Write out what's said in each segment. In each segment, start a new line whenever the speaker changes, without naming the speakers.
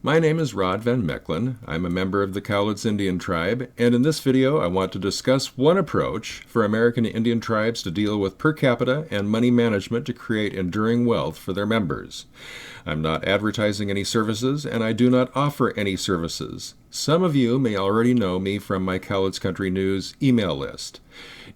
My name is Rod Van Mecklin. I'm a member of the Cowlitz Indian Tribe, and in this video I want to discuss one approach for American Indian tribes to deal with per capita and money management to create enduring wealth for their members. I'm not advertising any services, and I do not offer any services. Some of you may already know me from my Cowlitz Country News email list.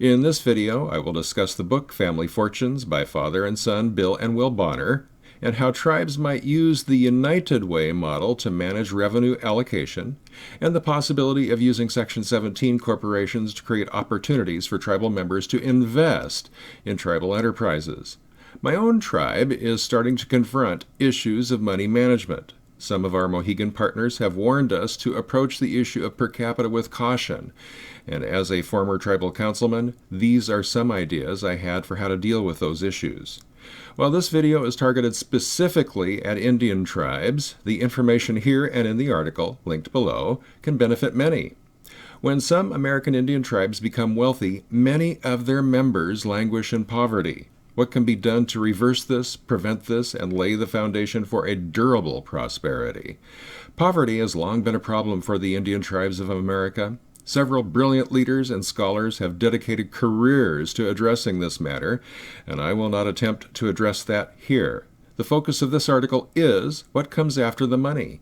In this video, I will discuss the book Family Fortunes by father and son Bill and Will Bonner, and how tribes might use the United Way model to manage revenue allocation, and the possibility of using Section 17 corporations to create opportunities for tribal members to invest in tribal enterprises. My own tribe is starting to confront issues of money management. Some of our Mohegan partners have warned us to approach the issue of per capita with caution, and as a former tribal councilman, these are some ideas I had for how to deal with those issues. While this video is targeted specifically at Indian tribes, the information here and in the article, linked below, can benefit many. When some American Indian tribes become wealthy, many of their members languish in poverty. What can be done to reverse this, prevent this, and lay the foundation for a durable prosperity? Poverty has long been a problem for the Indian tribes of America. Several brilliant leaders and scholars have dedicated careers to addressing this matter, and I will not attempt to address that here. The focus of this article is what comes after the money.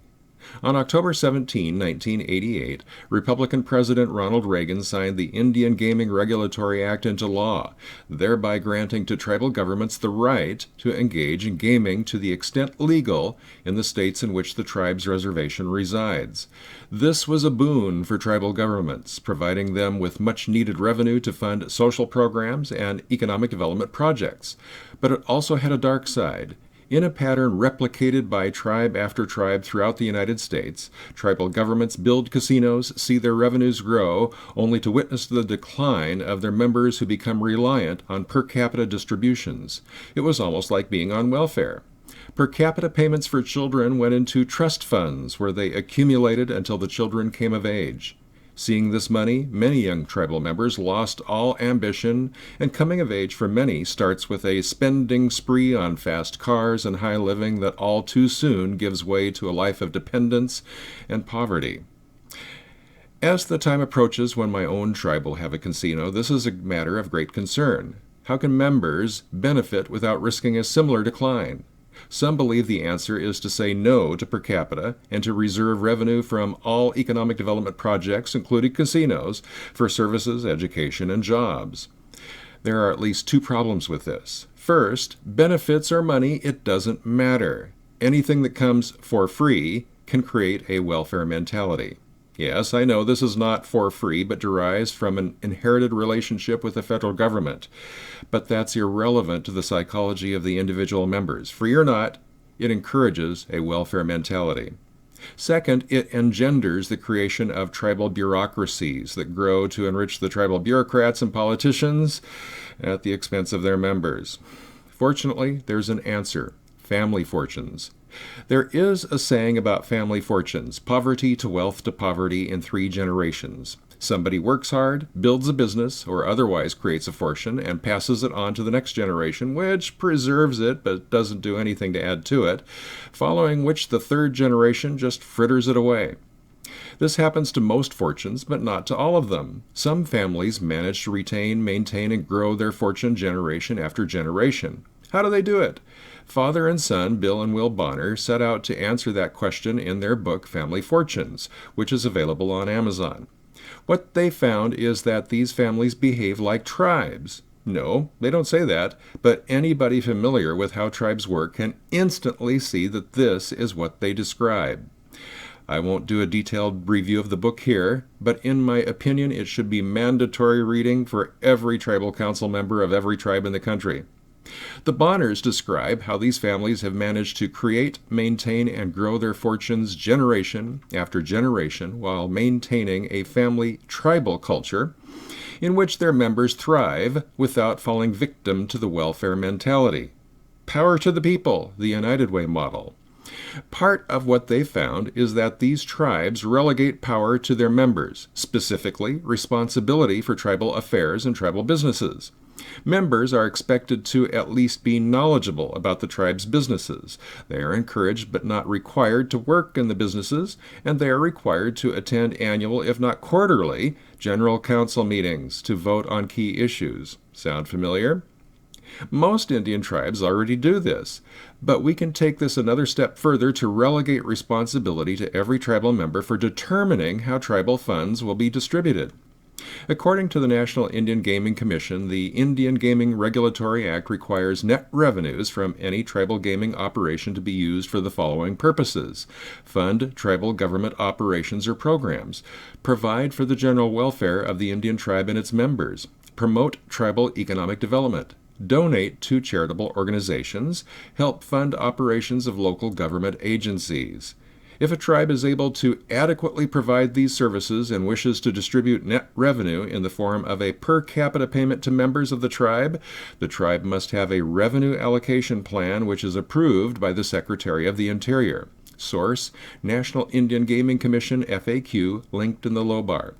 On October 17, 1988, Republican President Ronald Reagan signed the Indian Gaming Regulatory Act into law, thereby granting to tribal governments the right to engage in gaming to the extent legal in the states in which the tribe's reservation resides. This was a boon for tribal governments, providing them with much-needed revenue to fund social programs and economic development projects. But it also had a dark side. In a pattern replicated by tribe after tribe throughout the United States, tribal governments build casinos, see their revenues grow, only to witness the decline of their members who become reliant on per capita distributions. It was almost like being on welfare. Per capita payments for children went into trust funds where they accumulated until the children came of age. Seeing this money, many young tribal members lost all ambition, and coming of age for many starts with a spending spree on fast cars and high living that all too soon gives way to a life of dependence and poverty. As the time approaches when my own tribe will have a casino, this is a matter of great concern. How can members benefit without risking a similar decline? Some believe the answer is to say no to per capita and to reserve revenue from all economic development projects, including casinos, for services, education, and jobs. There are at least two problems with this. First, benefits or money, it doesn't matter. Anything that comes for free can create a welfare mentality. Yes, I know this is not for free, but derives from an inherited relationship with the federal government. But that's irrelevant to the psychology of the individual members. Free or not, it encourages a welfare mentality. Second, it engenders the creation of tribal bureaucracies that grow to enrich the tribal bureaucrats and politicians at the expense of their members. Fortunately, there's an answer: family fortunes. There is a saying about family fortunes: poverty to wealth to poverty in 3 generations. Somebody works hard, builds a business, or otherwise creates a fortune and passes it on to the next generation, which preserves it but doesn't do anything to add to it, following which the 3rd generation just fritters it away. This happens to most fortunes, but not to all of them. Some families manage to retain, maintain, and grow their fortune generation after generation. How do they do it? Father and son, Bill and Will Bonner, set out to answer that question in their book, Family Fortunes, which is available on Amazon. What they found is that these families behave like tribes. No, they don't say that, but anybody familiar with how tribes work can instantly see that this is what they describe. I won't do a detailed review of the book here, but in my opinion, it should be mandatory reading for every tribal council member of every tribe in the country. The Bonners describe how these families have managed to create, maintain, and grow their fortunes generation after generation while maintaining a family tribal culture in which their members thrive without falling victim to the welfare mentality. Power to the people, the United Way model. Part of what they found is that these tribes relegate power to their members, specifically responsibility for tribal affairs and tribal businesses. Members are expected to at least be knowledgeable about the tribe's businesses. They are encouraged but not required to work in the businesses, and they are required to attend annual, if not quarterly, general council meetings to vote on key issues. Sound familiar? Most Indian tribes already do this, but we can take this another step further to relegate responsibility to every tribal member for determining how tribal funds will be distributed. According to the National Indian Gaming Commission, the Indian Gaming Regulatory Act requires net revenues from any tribal gaming operation to be used for the following purposes: fund tribal government operations or programs, provide for the general welfare of the Indian tribe and its members, promote tribal economic development, donate to charitable organizations, help fund operations of local government agencies. If a tribe is able to adequately provide these services and wishes to distribute net revenue in the form of a per capita payment to members of the tribe must have a revenue allocation plan which is approved by the Secretary of the Interior. Source: National Indian Gaming Commission FAQ, linked in the low bar.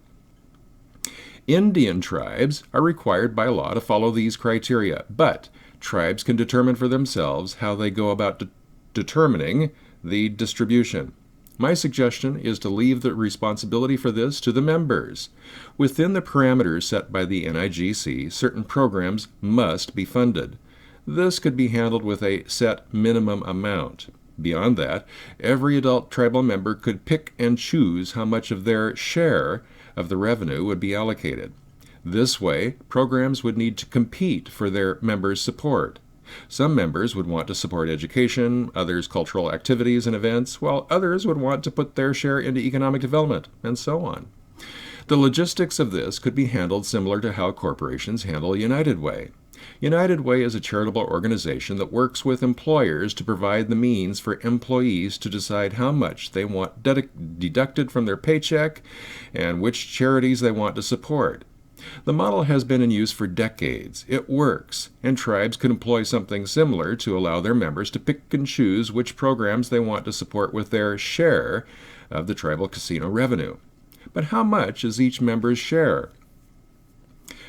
Indian tribes are required by law to follow these criteria, but tribes can determine for themselves how they go about determining the distribution. My suggestion is to leave the responsibility for this to the members. Within the parameters set by the NIGC, certain programs must be funded. This could be handled with a set minimum amount. Beyond that, every adult tribal member could pick and choose how much of their share of the revenue would be allocated. This way, programs would need to compete for their members' support. Some members would want to support education, others cultural activities and events, while others would want to put their share into economic development, and so on. The logistics of this could be handled similar to how corporations handle United Way. United Way is a charitable organization that works with employers to provide the means for employees to decide how much they want deducted from their paycheck and which charities they want to support. The model has been in use for decades. It works, and tribes could employ something similar to allow their members to pick and choose which programs they want to support with their share of the tribal casino revenue. But how much is each member's share?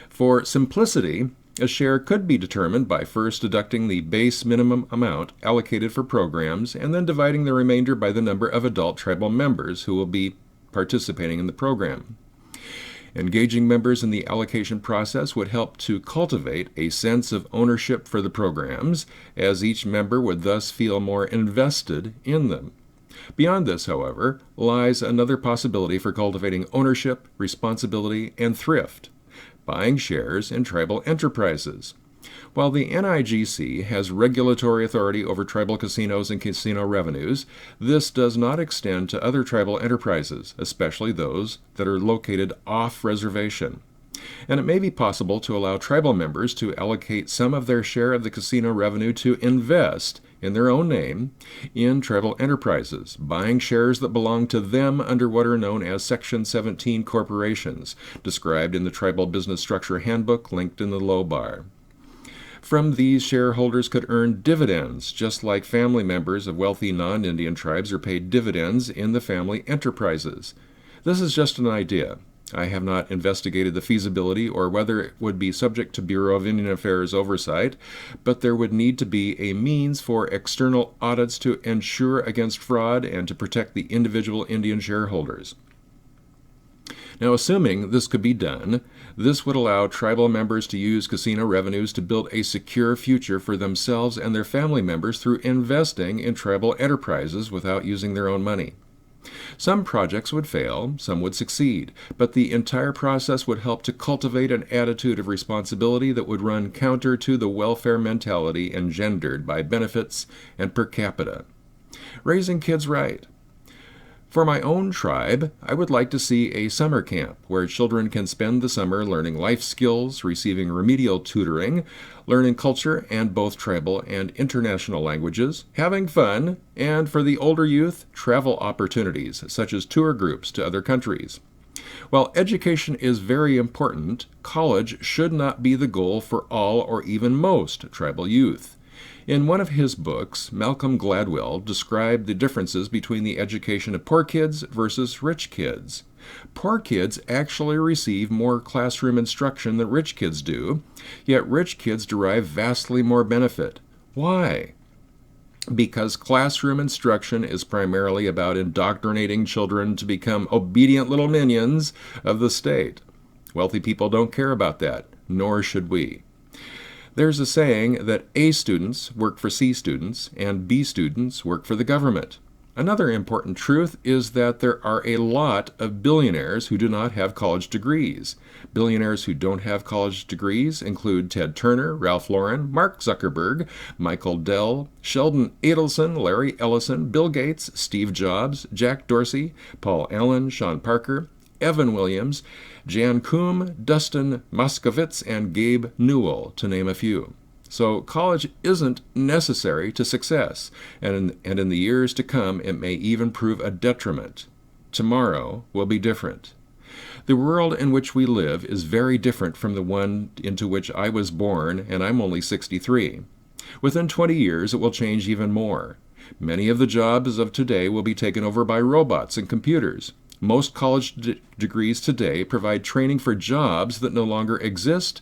For simplicity, a share could be determined by first deducting the base minimum amount allocated for programs and then dividing the remainder by the number of adult tribal members who will be participating in the program. Engaging members in the allocation process would help to cultivate a sense of ownership for the programs, as each member would thus feel more invested in them. Beyond this, however, lies another possibility for cultivating ownership, responsibility, and thrift: buying shares in tribal enterprises. While the NIGC has regulatory authority over tribal casinos and casino revenues, this does not extend to other tribal enterprises, especially those that are located off-reservation. And it may be possible to allow tribal members to allocate some of their share of the casino revenue to invest in their own name in tribal enterprises, buying shares that belong to them under what are known as Section 17 corporations, described in the Tribal Business Structure Handbook, linked in the low bar. From these, shareholders could earn dividends, just like family members of wealthy non-Indian tribes are paid dividends in the family enterprises. This is just an idea. I have not investigated the feasibility or whether it would be subject to Bureau of Indian Affairs oversight, but there would need to be a means for external audits to ensure against fraud and to protect the individual Indian shareholders. Now, assuming this could be done, this would allow tribal members to use casino revenues to build a secure future for themselves and their family members through investing in tribal enterprises without using their own money. Some projects would fail, some would succeed, but the entire process would help to cultivate an attitude of responsibility that would run counter to the welfare mentality engendered by benefits and per capita. Raising kids right. For my own tribe, I would like to see a summer camp where children can spend the summer learning life skills, receiving remedial tutoring, learning culture and both tribal and international languages, having fun, and for the older youth, travel opportunities such as tour groups to other countries. While education is very important, college should not be the goal for all or even most tribal youth. In one of his books, Malcolm Gladwell described the differences between the education of poor kids versus rich kids. Poor kids actually receive more classroom instruction than rich kids do, yet rich kids derive vastly more benefit. Why? Because classroom instruction is primarily about indoctrinating children to become obedient little minions of the state. Wealthy people don't care about that, nor should we. There's a saying that A students work for C students and B students work for the government. Another important truth is that there are a lot of billionaires who do not have college degrees. Billionaires who don't have college degrees include Ted Turner, Ralph Lauren, Mark Zuckerberg, Michael Dell, Sheldon Adelson, Larry Ellison, Bill Gates, Steve Jobs, Jack Dorsey, Paul Allen, Sean Parker, Evan Williams, Jan Koum, Dustin Moskovitz, and Gabe Newell, to name a few. So college isn't necessary to success, and in the years to come, it may even prove a detriment. Tomorrow will be different. The world in which we live is very different from the one into which I was born, and I'm only 63. Within 20 years, it will change even more. Many of the jobs of today will be taken over by robots and computers. Most college degrees today provide training for jobs that no longer exist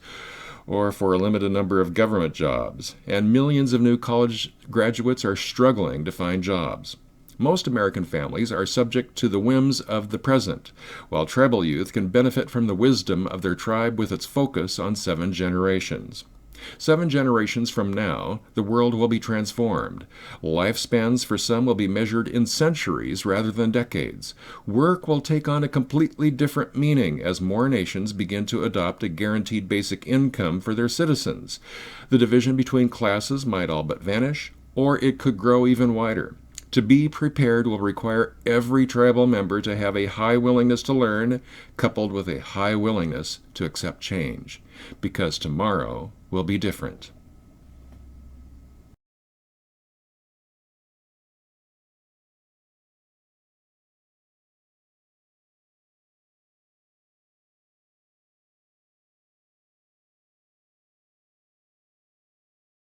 or for a limited number of government jobs, and millions of new college graduates are struggling to find jobs. Most American families are subject to the whims of the present, while tribal youth can benefit from the wisdom of their tribe with its focus on 7 generations. 7 generations from now, the world will be transformed. Lifespans for some will be measured in centuries rather than decades. Work will take on a completely different meaning as more nations begin to adopt a guaranteed basic income for their citizens. The division between classes might all but vanish, or it could grow even wider. To be prepared will require every tribal member to have a high willingness to learn, coupled with a high willingness to accept change, because tomorrow will be different.